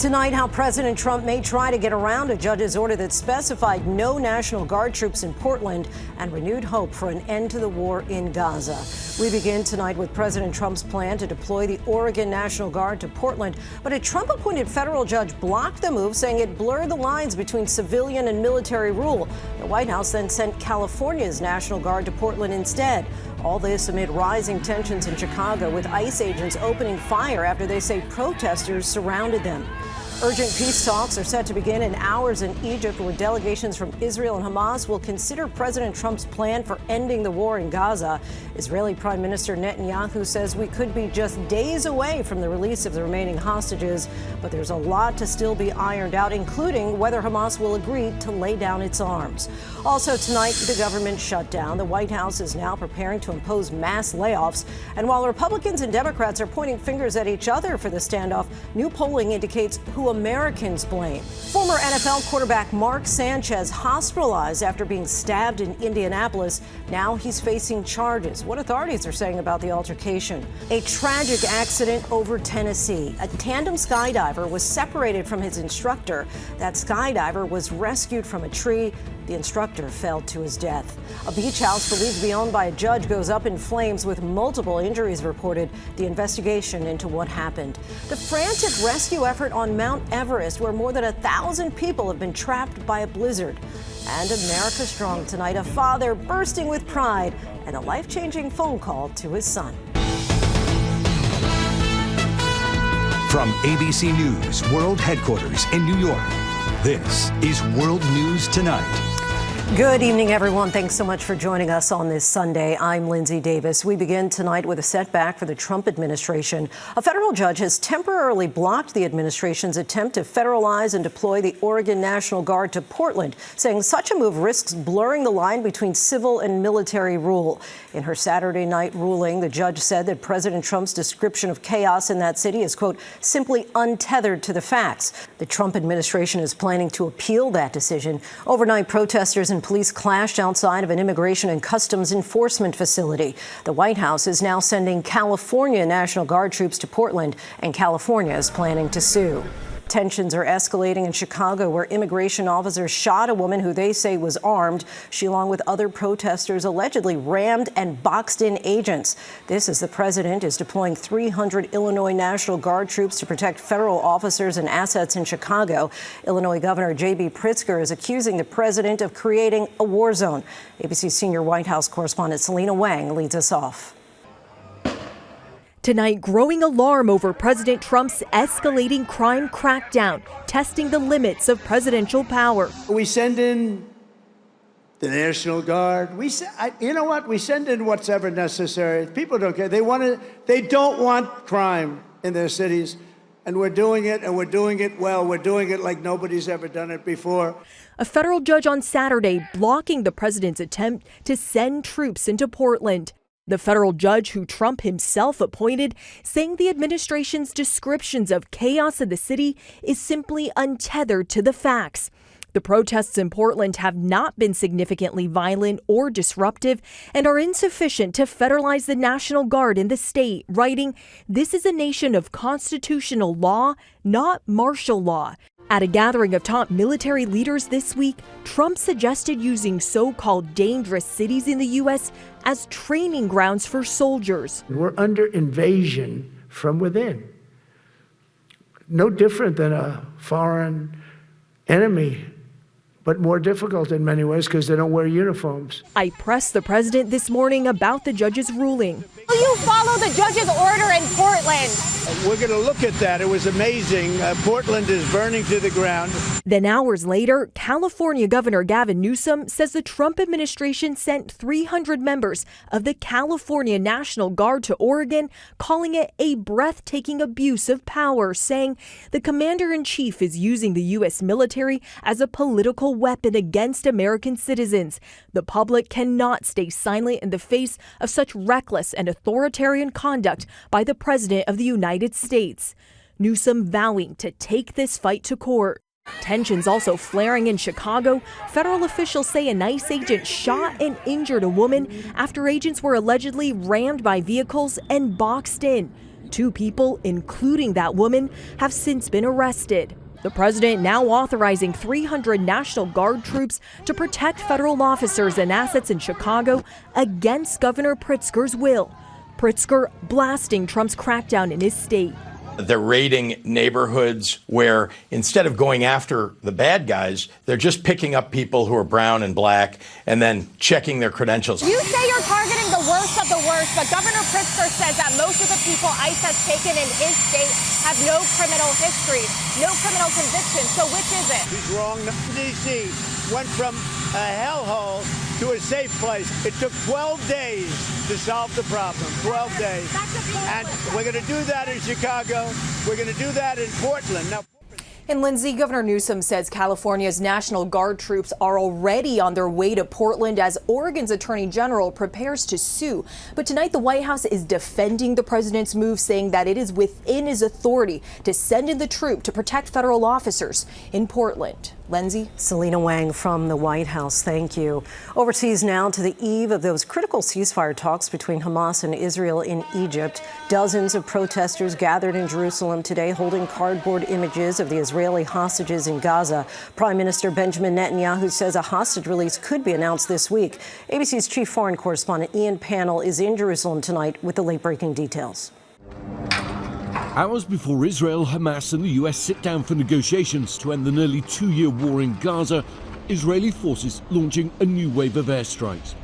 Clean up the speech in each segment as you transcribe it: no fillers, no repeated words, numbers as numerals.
Tonight, how President Trump may try to get around a judge's order that specified no National Guard troops in Portland and renewed hope for an end to the war in Gaza. We begin tonight with President Trump's plan to deploy the Oregon National Guard to Portland, but a Trump-appointed federal judge blocked the move, saying it blurred the lines between civilian and military rule. The White House then sent California's National Guard to Portland instead. All this amid rising tensions in Chicago, with ICE agents opening fire after they say protesters surrounded them. Urgent peace talks are set to begin in hours in Egypt, where delegations from Israel and Hamas will consider President Trump's plan for ending the war in Gaza. Israeli Prime Minister Netanyahu says we could be just days away from the release of the remaining hostages, but there's a lot to still be ironed out, including whether Hamas will agree to lay down its arms. Also tonight, the government shutdown. The White House is now preparing to impose mass layoffs. And while Republicans and Democrats are pointing fingers at each other for the standoff, new polling indicates who Americans blame. Former NFL quarterback Mark Sanchez hospitalized after being stabbed in Indianapolis. Now he's facing charges. What authorities are saying about the altercation. A tragic accident over Tennessee. A tandem skydiver was separated from his instructor. That skydiver was rescued from a tree. The instructor fell to his death. A beach house believed to be owned by a judge goes up in flames, with multiple injuries reported. The investigation into what happened. The frantic rescue effort on Mount Everest, where more than 1,000 people have been trapped by a blizzard. And America Strong tonight, a father bursting with pride and a life-changing phone call to his son. From ABC News World Headquarters in New York, this is World News Tonight. Good evening, everyone. Thanks so much for joining us on this Sunday. I'm Lindsay Davis. We begin tonight with a setback for the Trump administration. A federal judge has temporarily blocked the administration's attempt to federalize and deploy the Oregon National Guard to Portland, saying such a move risks blurring the line between civil and military rule. In her Saturday night ruling, the judge said that President Trump's description of chaos in that city is, quote, simply untethered to the facts. The Trump administration is planning to appeal that decision. Overnight, protesters and police clashed outside of an immigration and customs enforcement facility. The White House is now sending California National Guard troops to Portland, and California is planning to sue. Tensions are escalating in Chicago, where immigration officers shot a woman who they say was armed. She, along with other protesters, allegedly rammed and boxed in agents. This as the president is deploying 300 Illinois National Guard troops to protect federal officers and assets in Chicago. Illinois Governor J.B. Pritzker is accusing the president of creating a war zone. ABC senior White House correspondent Selina Wang leads us off. Tonight, growing alarm over President Trump's escalating crime crackdown, testing the limits of presidential power. We send in the National Guard. You know what? We send in what's ever necessary. People don't care. They don't want crime in their cities. And we're doing it, and we're doing it well. We're doing it like nobody's ever done it before. A federal judge on Saturday blocking the president's attempt to send troops into Portland. The federal judge, who Trump himself appointed, saying the administration's descriptions of chaos in the city is simply untethered to the facts. The protests in Portland have not been significantly violent or disruptive and are insufficient to federalize the National Guard in the state, writing, "This is a nation of constitutional law, not martial law." At a gathering of top military leaders this week, Trump suggested using so-called dangerous cities in the U.S. as training grounds for soldiers. We're under invasion from within. No different than a foreign enemy, but more difficult in many ways because they don't wear uniforms. I pressed the president this morning about the judge's ruling. Will you follow the judge's order in Portland? We're going to look at that. It was amazing. Portland is burning to the ground. Then hours later, California Governor Gavin Newsom says the Trump administration sent 300 members of the California National Guard to Oregon, calling it a breathtaking abuse of power, saying the commander-in-chief is using the U.S. military as a political weapon against American citizens. The public cannot stay silent in the face of such reckless and authoritarian conduct by the President of the United States. Newsom vowing to take this fight to court. Tensions also flaring in Chicago. Federal officials say an ICE agent shot and injured a woman after agents were allegedly rammed by vehicles and boxed in. 2 people, including that woman, have since been arrested. The president now authorizing 300 National Guard troops to protect federal officers and assets in Chicago against Governor Pritzker's will. Pritzker blasting Trump's crackdown in his state. They're raiding neighborhoods where instead of going after the bad guys, they're just picking up people who are brown and black and then checking their credentials. You say you're targeting the worst of the worst, but Governor Pritzker says that most of the people ICE has taken in his state have no criminal history, no criminal convictions. So which is it? He's wrong. D.C. went from a hellhole to a safe place. It took 12 days to solve the problem. 12 days. And we're going to do that in Chicago. We're going to do that in Portland. Now, And Lindsay, Governor Newsom says California's National Guard troops are already on their way to Portland as Oregon's Attorney General prepares to sue. But tonight, the White House is defending the president's move, saying that it is within his authority to send in the troop to protect federal officers in Portland. Lindsay? Selina Wang from the White House, thank you. Overseas now to the eve of those critical ceasefire talks between Hamas and Israel in Egypt. Dozens of protesters gathered in Jerusalem today holding cardboard images of the Israeli hostages in Gaza. Prime Minister Benjamin Netanyahu says a hostage release could be announced this week. ABC's chief foreign correspondent Ian Pannell is in Jerusalem tonight with the late-breaking details. Hours before Israel, Hamas and the US sit down for negotiations to end the nearly 2-year war in Gaza, Israeli forces launching a new wave of airstrikes.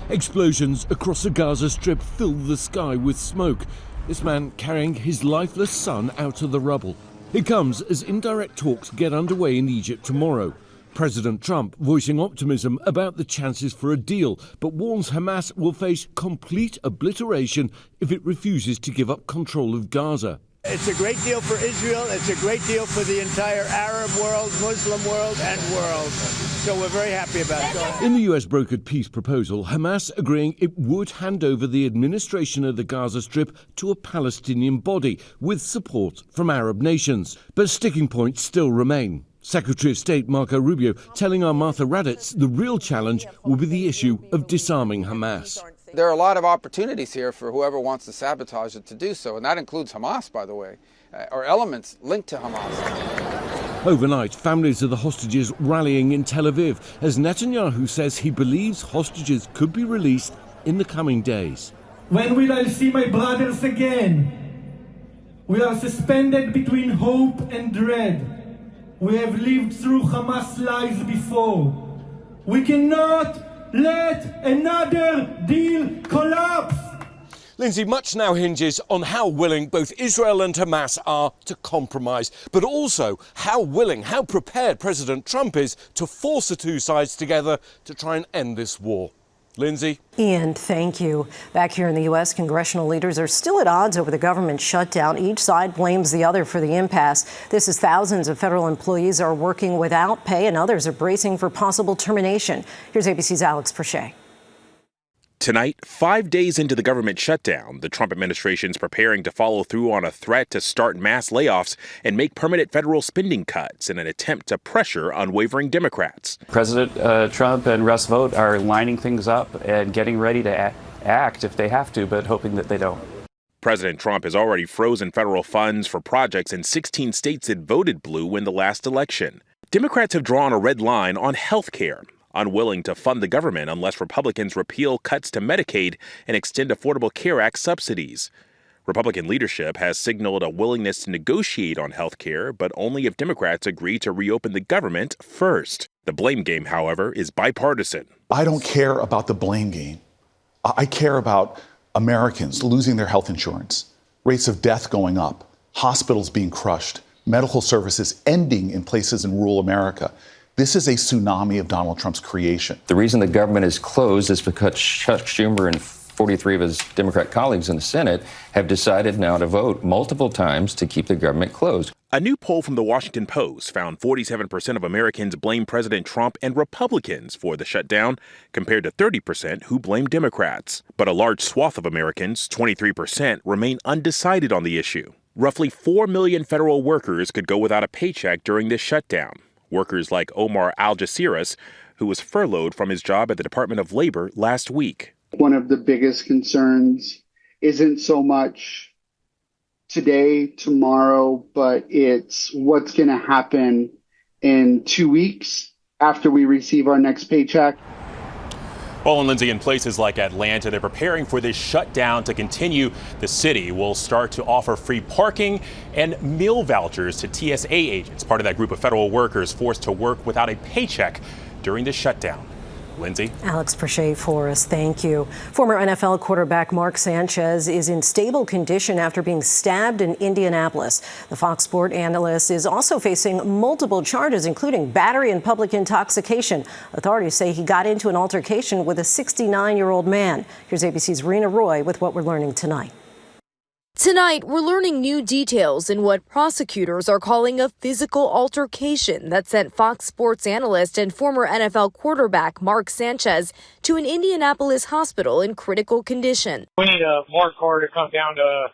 Explosions across the Gaza Strip fill the sky with smoke. This man carrying his lifeless son out of the rubble. It comes as indirect talks get underway in Egypt tomorrow. President Trump voicing optimism about the chances for a deal, but warns Hamas will face complete obliteration if it refuses to give up control of Gaza. it's a great deal for Israel. It's a great deal for the entire Arab world, Muslim world, and world. So we're very happy about it. In the US brokered peace proposal, Hamas agreeing it would hand over the administration of the Gaza Strip to a Palestinian body with support from Arab nations. But sticking points still remain. Secretary of State Marco Rubio telling our Martha Raddatz the real challenge will be the issue of disarming Hamas. There are a lot of opportunities here for whoever wants to sabotage it to do so, and that includes Hamas, by the way, or elements linked to Hamas. Overnight, families of the hostages rallying in Tel Aviv as Netanyahu says he believes hostages could be released in the coming days. When will I see my brothers again? We are suspended between hope and dread. We have lived through Hamas lies before. We cannot let another deal collapse. Lindsay, much now hinges on how willing both Israel and Hamas are to compromise, but also how willing, how prepared President Trump is to force the two sides together to try and end this war. Lindsay? Ian, thank you. Back here in the U.S., congressional leaders are still at odds over the government shutdown. Each side blames the other for the impasse. This is thousands of federal employees are working without pay and others are bracing for possible termination. Here's ABC's Alex Presha. Tonight, 5 days into the government shutdown, the Trump administration is preparing to follow through on a threat to start mass layoffs and make permanent federal spending cuts in an attempt to pressure unwavering Democrats. President Trump and Russ Vought are lining things up and getting ready to act if they have to, but hoping that they don't. President Trump has already frozen federal funds for projects in 16 states that voted blue in the last election. Democrats have drawn a red line on health care, unwilling to fund the government unless Republicans repeal cuts to Medicaid and extend Affordable Care Act subsidies. Republican leadership has signaled a willingness to negotiate on health care, but only if Democrats agree to reopen the government first. The blame game, however, is bipartisan. I don't care about the blame game. I care about Americans losing their health insurance, rates of death going up, hospitals being crushed, medical services ending in places in rural America. This is a tsunami of Donald Trump's creation. The reason the government is closed is because Chuck Schumer and 43 of his Democrat colleagues in the Senate have decided now to vote multiple times to keep the government closed. A new poll from the Washington Post found 47% of Americans blame President Trump and Republicans for the shutdown, compared to 30% who blame Democrats. But a large swath of Americans, 23%, remain undecided on the issue. Roughly 4 million federal workers could go without a paycheck during this shutdown. Workers like Omar Al-Jassiras, who was furloughed from his job at the Department of Labor last week. One of the biggest concerns isn't so much today, tomorrow, but it's what's going to happen in 2 weeks after we receive our next paycheck. Well, and Lindsay, in places like Atlanta, they're preparing for this shutdown to continue. The city will start to offer free parking and meal vouchers to TSA agents, part of that group of federal workers forced to work without a paycheck during the shutdown. Lindsay? Alex Presha for us. Thank you. Former NFL quarterback Mark Sanchez is in stable condition after being stabbed in Indianapolis. The Fox Sports analyst is also facing multiple charges, including battery and public intoxication. Authorities say he got into an altercation with a 69-year-old man. Here's ABC's Reena Roy with what we're learning tonight. Tonight, we're learning new details in what prosecutors are calling a physical altercation that sent Fox Sports analyst and former NFL quarterback Mark Sanchez to an Indianapolis hospital in critical condition. We need a marked car to come down to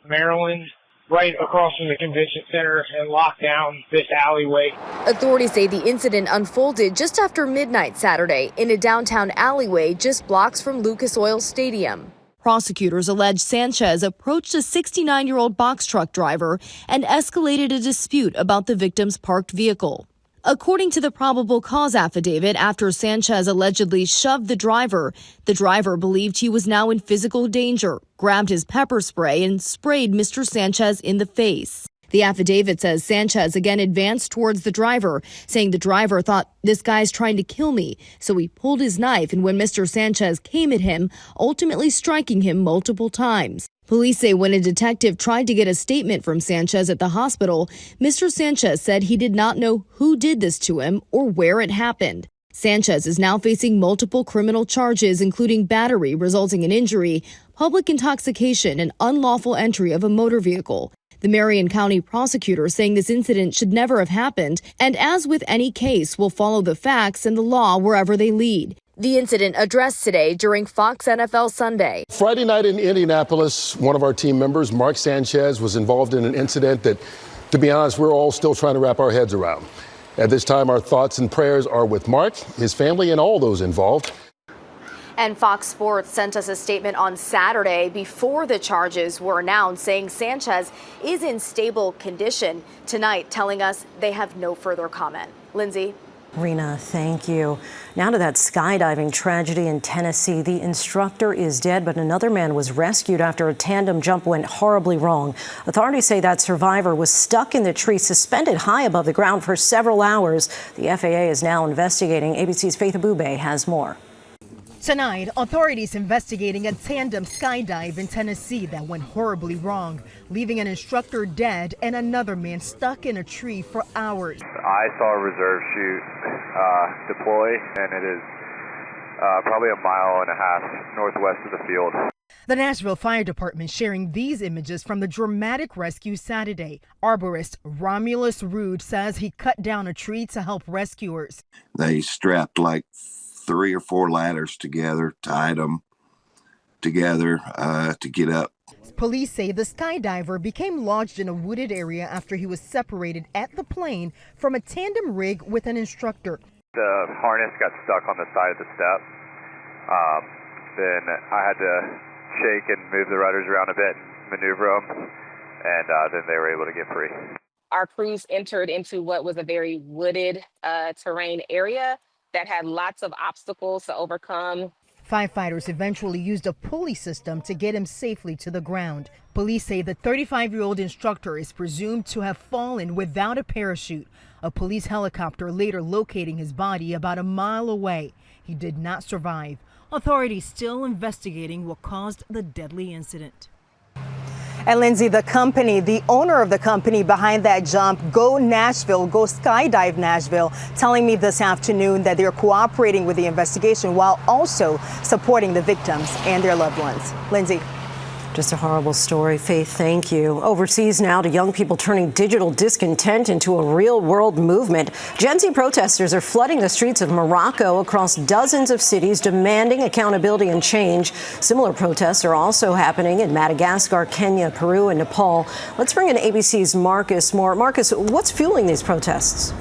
Maryland, right across from the convention center, and lock down this alleyway. Authorities say the incident unfolded just after midnight Saturday in a downtown alleyway just blocks from Lucas Oil Stadium. Prosecutors allege Sanchez approached a 69-year-old box truck driver and escalated a dispute about the victim's parked vehicle. According to the probable cause affidavit, after Sanchez allegedly shoved the driver believed he was now in physical danger, grabbed his pepper spray, and sprayed Mr. Sanchez in the face. The affidavit says Sanchez again advanced towards the driver, saying the driver thought, "This guy's trying to kill me." So he pulled his knife, and when Mr. Sanchez came at him, ultimately striking him multiple times. Police say when a detective tried to get a statement from Sanchez at the hospital, Mr. Sanchez said he did not know who did this to him or where it happened. Sanchez is now facing multiple criminal charges, including battery resulting in injury, public intoxication, and unlawful entry of a motor vehicle. The Marion County prosecutor saying this incident should never have happened, and as with any case, will follow the facts and the law wherever they lead. The incident addressed today during Fox NFL Sunday. Friday night in Indianapolis, one of our team members, Mark Sanchez, was involved in an incident that, to be honest, we're all still trying to wrap our heads around. At this time, our thoughts and prayers are with Mark, his family, and all those involved. And Fox Sports sent us a statement on Saturday before the charges were announced, saying Sanchez is in stable condition. Tonight, telling us they have no further comment. Lindsay? Reena, thank you. Now to that skydiving tragedy in Tennessee. The instructor is dead, but another man was rescued after a tandem jump went horribly wrong. Authorities say that survivor was stuck in the tree, suspended high above the ground for several hours. The FAA is now investigating. ABC's Faith Abube has more. Tonight, authorities investigating a tandem skydive in Tennessee that went horribly wrong, leaving an instructor dead and another man stuck in a tree for hours. I saw a reserve chute deploy, and it is probably a mile and a half northwest of the field. The Nashville Fire Department sharing these images from the dramatic rescue Saturday. Arborist Romulus Rude says he cut down a tree to help rescuers. They strapped like 3 or 4 ladders together, tied them together to get up. Police say the skydiver became lodged in a wooded area after he was separated at the plane from a tandem rig with an instructor. The harness got stuck on the side of the step. Then I had to shake and move the rudders around a bit and maneuver them, and then they were able to get free. Our crews entered into what was a very wooded terrain area that had lots of obstacles to overcome. Firefighters eventually used a pulley system to get him safely to the ground. Police say the 35-year-old instructor is presumed to have fallen without a parachute. A police helicopter later locating his body about a mile away. He did not survive. Authorities still investigating what caused the deadly incident. And Lindsay, the owner of the company behind that jump, Go Nashville, Go Skydive Nashville, telling me this afternoon that they're cooperating with the investigation while also supporting the victims and their loved ones. Lindsay. Just a horrible story. Faith, thank you. Overseas now to young people turning digital discontent into a real-world movement. Gen Z protesters are flooding the streets of Morocco across dozens of cities, demanding accountability and change. Similar protests are also happening in Madagascar, Kenya, Peru, and Nepal. Let's bring in ABC's Marcus Moore. Marcus, what's fueling these protests?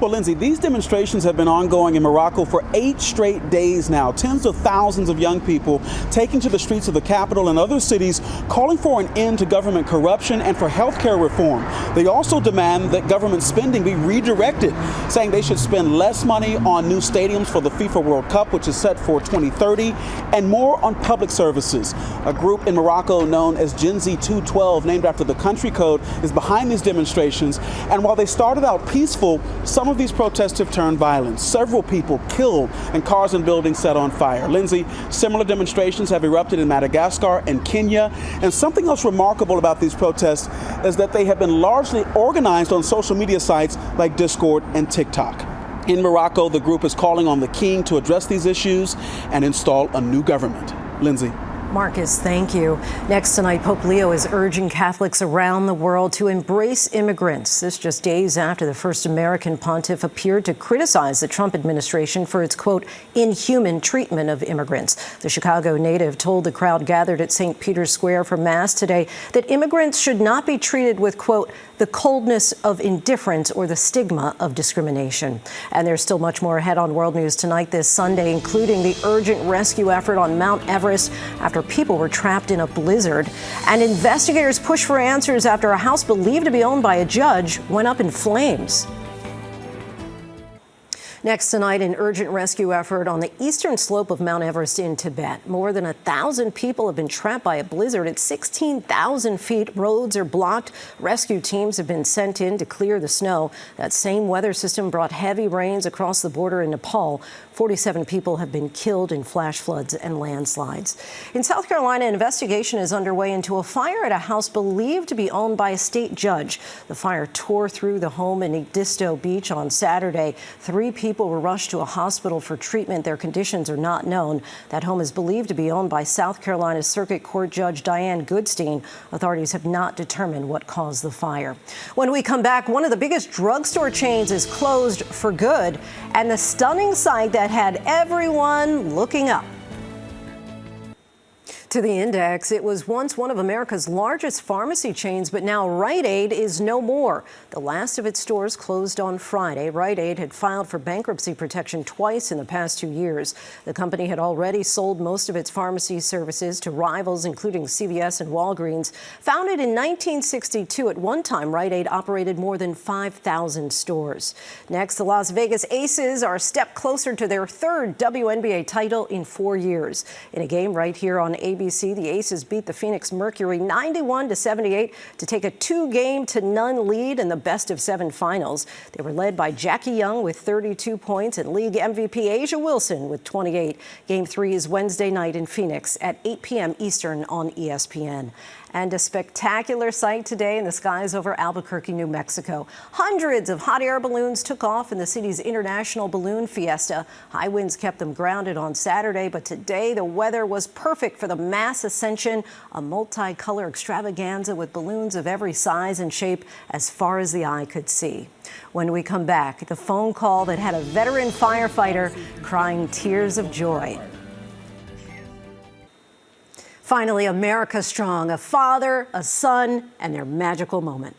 Well, Lindsay, these demonstrations have been ongoing in Morocco for 8 straight days now. Tens of thousands of young people taking to the streets of the capital and other cities, calling for an end to government corruption and for health care reform. They also demand that government spending be redirected, saying they should spend less money on new stadiums for the FIFA World Cup, which is set for 2030, and more on public services. A group in Morocco known as Gen Z 212, named after the country code, is behind these demonstrations. And while they started out peaceful, some of these protests have turned violent. Several people killed and cars and buildings set on fire. Lindsay, similar demonstrations have erupted in Madagascar and Kenya. And something else remarkable about these protests is that they have been largely organized on social media sites like Discord and TikTok. In Morocco, the group is calling on the king to address these issues and install a new government. Lindsay. Marcus, thank you. Next tonight, Pope Leo is urging Catholics around the world to embrace immigrants. This just days after the first American pontiff appeared to criticize the Trump administration for its, quote, inhuman treatment of immigrants. The Chicago native told the crowd gathered at St. Peter's Square for Mass today that immigrants should not be treated with, quote, the coldness of indifference or the stigma of discrimination. And there's still much more ahead on World News Tonight this Sunday, including the urgent rescue effort on Mount Everest after people were trapped in a blizzard. And investigators push for answers after a house believed to be owned by a judge went up in flames. Next tonight, an urgent rescue effort on the eastern slope of Mount Everest in Tibet. More than 1,000 people have been trapped by a blizzard at 16,000 feet. Roads are blocked. Rescue teams have been sent in to clear the snow. That same weather system brought heavy rains across the border in Nepal. 47 people have been killed in flash floods and landslides. In South Carolina, an investigation is underway into a fire at a house believed to be owned by a state judge. The fire tore through the home in Edisto Beach on Saturday. 3 people were rushed to a hospital for treatment. Their conditions are not known. That home is believed to be owned by South Carolina Circuit Court Judge Diane Goodstein. Authorities have not determined what caused the fire. When we come back, one of the biggest drugstore chains is closed for good, and the stunning sight that had everyone looking up. To the Index, it was once one of America's largest pharmacy chains, but now Rite Aid is no more. The last of its stores closed on Friday. Rite Aid had filed for bankruptcy protection twice in the past 2 years. The company had already sold most of its pharmacy services to rivals, including CVS and Walgreens. Founded in 1962, at one time, Rite Aid operated more than 5,000 stores. Next, the Las Vegas Aces are a step closer to their 3rd WNBA title in 4 years. In a game right here on ABC, the Aces beat the Phoenix Mercury 91-78 to take a 2-game-to-none lead in the best-of-7 finals. They were led by Jackie Young with 32 points and league MVP Asia Wilson with 28. Game 3 is Wednesday night in Phoenix at 8 p.m. Eastern on ESPN. And a spectacular sight today in the skies over Albuquerque, New Mexico. Hundreds of hot air balloons took off in the city's International Balloon Fiesta. High winds kept them grounded on Saturday, but today the weather was perfect for the mass ascension, a multicolor extravaganza with balloons of every size and shape as far as the eye could see. When we come back, the phone call that had a veteran firefighter crying tears of joy. Finally, America strong, a father, a son, and their magical moment.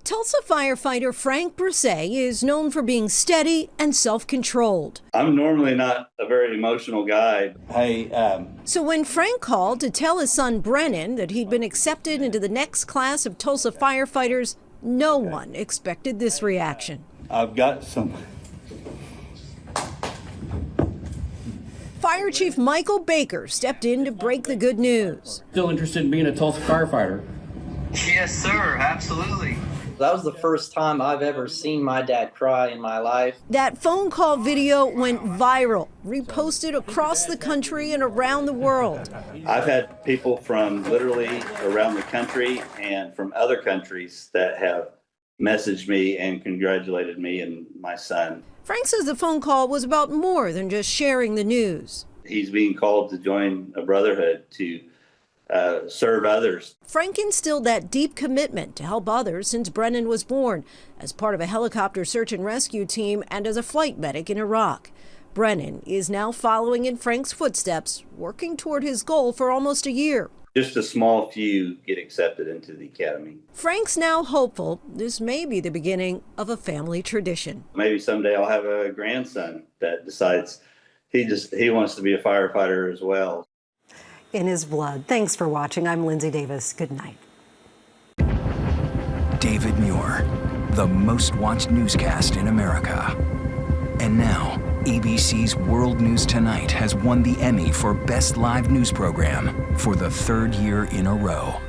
Tulsa firefighter Frank Presha is known for being steady and self-controlled. I'm normally not a very emotional guy. So when Frank called to tell his son Brennan that he'd been accepted into the next class of Tulsa firefighters, no one expected this reaction. I've got some. Fire Chief Michael Baker stepped in to break the good news. Still interested in being a Tulsa firefighter? Yes, sir, absolutely. That was the first time I've ever seen my dad cry in my life. That phone call video went viral, reposted across the country and around the world. I've had people from literally around the country and from other countries that have messaged me and congratulated me and my son. Frank says the phone call was about more than just sharing the news. He's being called to join a brotherhood to serve others. Frank instilled that deep commitment to help others since Brennan was born, as part of a helicopter search and rescue team and as a flight medic in Iraq. Brennan is now following in Frank's footsteps, working toward his goal for almost a year. Just a small few get accepted into the academy. Frank's now hopeful this may be the beginning of a family tradition. Maybe someday I'll have a grandson that decides he wants to be a firefighter as well. In his blood. Thanks for watching. I'm Lindsay Davis. Good night. David Muir, the most watched newscast in America. And now, ABC's World News Tonight has won the Emmy for Best Live News Program for the third year in a row.